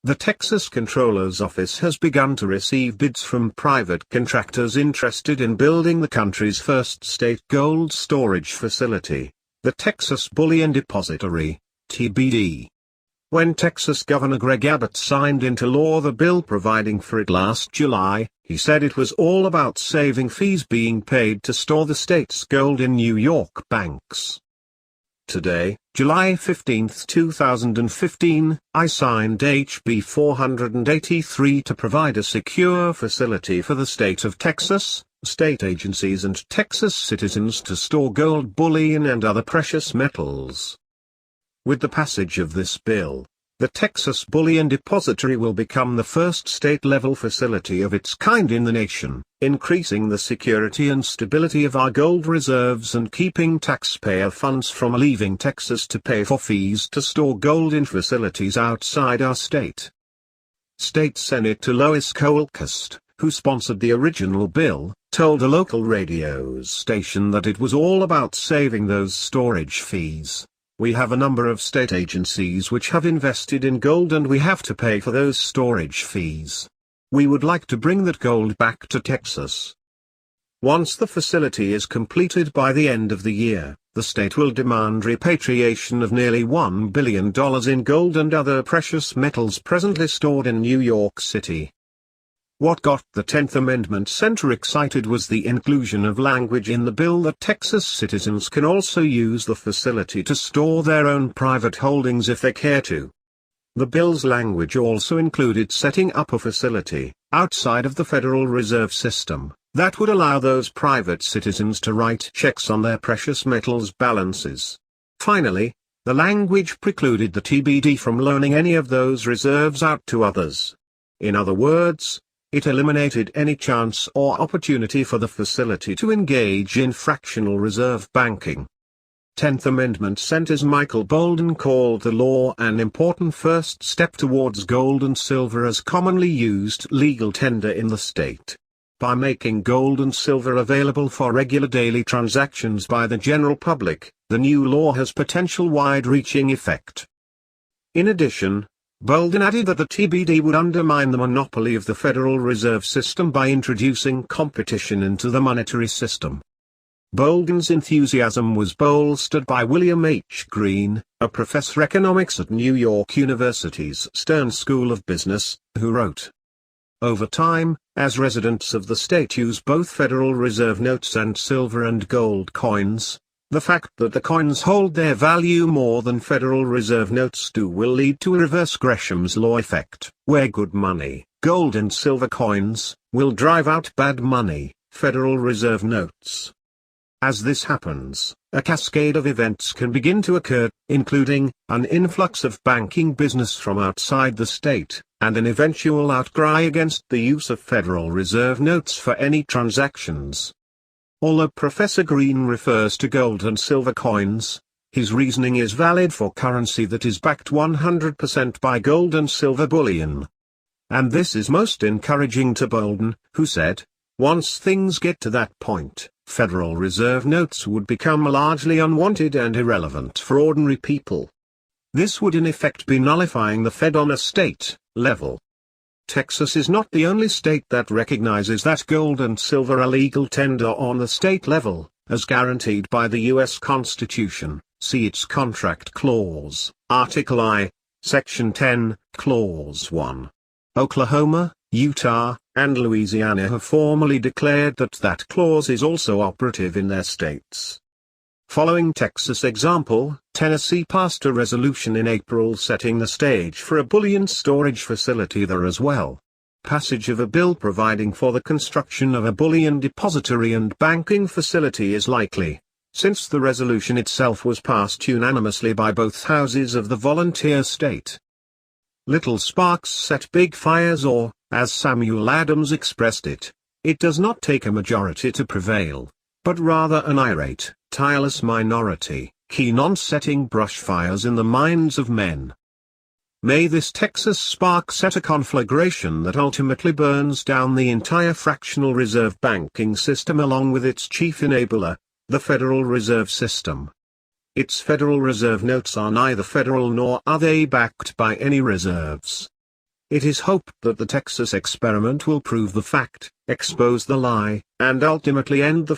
The Texas Comptroller's Office has begun to receive bids from private contractors interested in building the country's first state gold storage facility, the Texas Bullion Depository, TBD. When Texas Governor Greg Abbott signed into law the bill providing for it last July, he said it was all about saving fees being paid to store the state's gold in New York banks. Today, July 15, 2015, I signed HB 483 to provide a secure facility for the state of Texas, state agencies and Texas citizens to store gold bullion and other precious metals. With the passage of this bill, the Texas Bullion Depository will become the first state-level facility of its kind in the nation, increasing the security and stability of our gold reserves and keeping taxpayer funds from leaving Texas to pay for fees to store gold in facilities outside our state. State Senator Lois Kolkast, who sponsored the original bill, told a local radio station that it was all about saving those storage fees. We have a number of state agencies which have invested in gold and we have to pay for those storage fees. We would like to bring that gold back to Texas. Once the facility is completed by the end of the year, the state will demand repatriation of nearly $1 billion in gold and other precious metals presently stored in New York City. What got the 10th Amendment Center excited was the inclusion of language in the bill that Texas citizens can also use the facility to store their own private holdings if they care to. The bill's language also included setting up a facility, outside of the Federal Reserve System, that would allow those private citizens to write checks on their precious metals balances. Finally, the language precluded the TBD from loaning any of those reserves out to others. In other words, it eliminated any chance or opportunity for the facility to engage in fractional reserve banking. 10th Amendment Center's Michael Bolden called the law an important first step towards gold and silver as commonly used legal tender in the state. By making gold and silver available for regular daily transactions by the general public, the new law has potential wide-reaching effect. In addition, Bolden added that the TBD would undermine the monopoly of the Federal Reserve System by introducing competition into the monetary system. Bolden's enthusiasm was bolstered by William H. Green, a professor of economics at New York University's Stern School of Business, who wrote, "Over time, as residents of the state use both Federal Reserve notes and silver and gold coins, the fact that the coins hold their value more than Federal Reserve notes do will lead to a reverse Gresham's law effect, where good money, gold and silver coins, will drive out bad money, Federal Reserve notes. As this happens, a cascade of events can begin to occur, including an influx of banking business from outside the state, and an eventual outcry against the use of Federal Reserve notes for any transactions." Although Professor Green refers to gold and silver coins, his reasoning is valid for currency that is backed 100% by gold and silver bullion. And this is most encouraging to Bolden, who said, "Once things get to that point, Federal Reserve notes would become largely unwanted and irrelevant for ordinary people. This would in effect be nullifying the Fed on a state level." Texas is not the only state that recognizes that gold and silver are legal tender on the state level, as guaranteed by the U.S. Constitution, see its Contract Clause, Article I, Section 10, Clause 1. Oklahoma, Utah, and Louisiana have formally declared that that clause is also operative in their states. Following Texas' example, Tennessee passed a resolution in April setting the stage for a bullion storage facility there as well. Passage of a bill providing for the construction of a bullion depository and banking facility is likely, since the resolution itself was passed unanimously by both houses of the volunteer state. Little sparks set big fires, or, as Samuel Adams expressed it, it does not take a majority to prevail, but rather an irate, tireless minority, keen on setting brush fires in the minds of men. May this Texas spark set a conflagration that ultimately burns down the entire fractional reserve banking system along with its chief enabler, the Federal Reserve System. Its Federal Reserve notes are neither federal nor are they backed by any reserves. It is hoped that the Texas experiment will prove the fact, expose the lie, and ultimately end the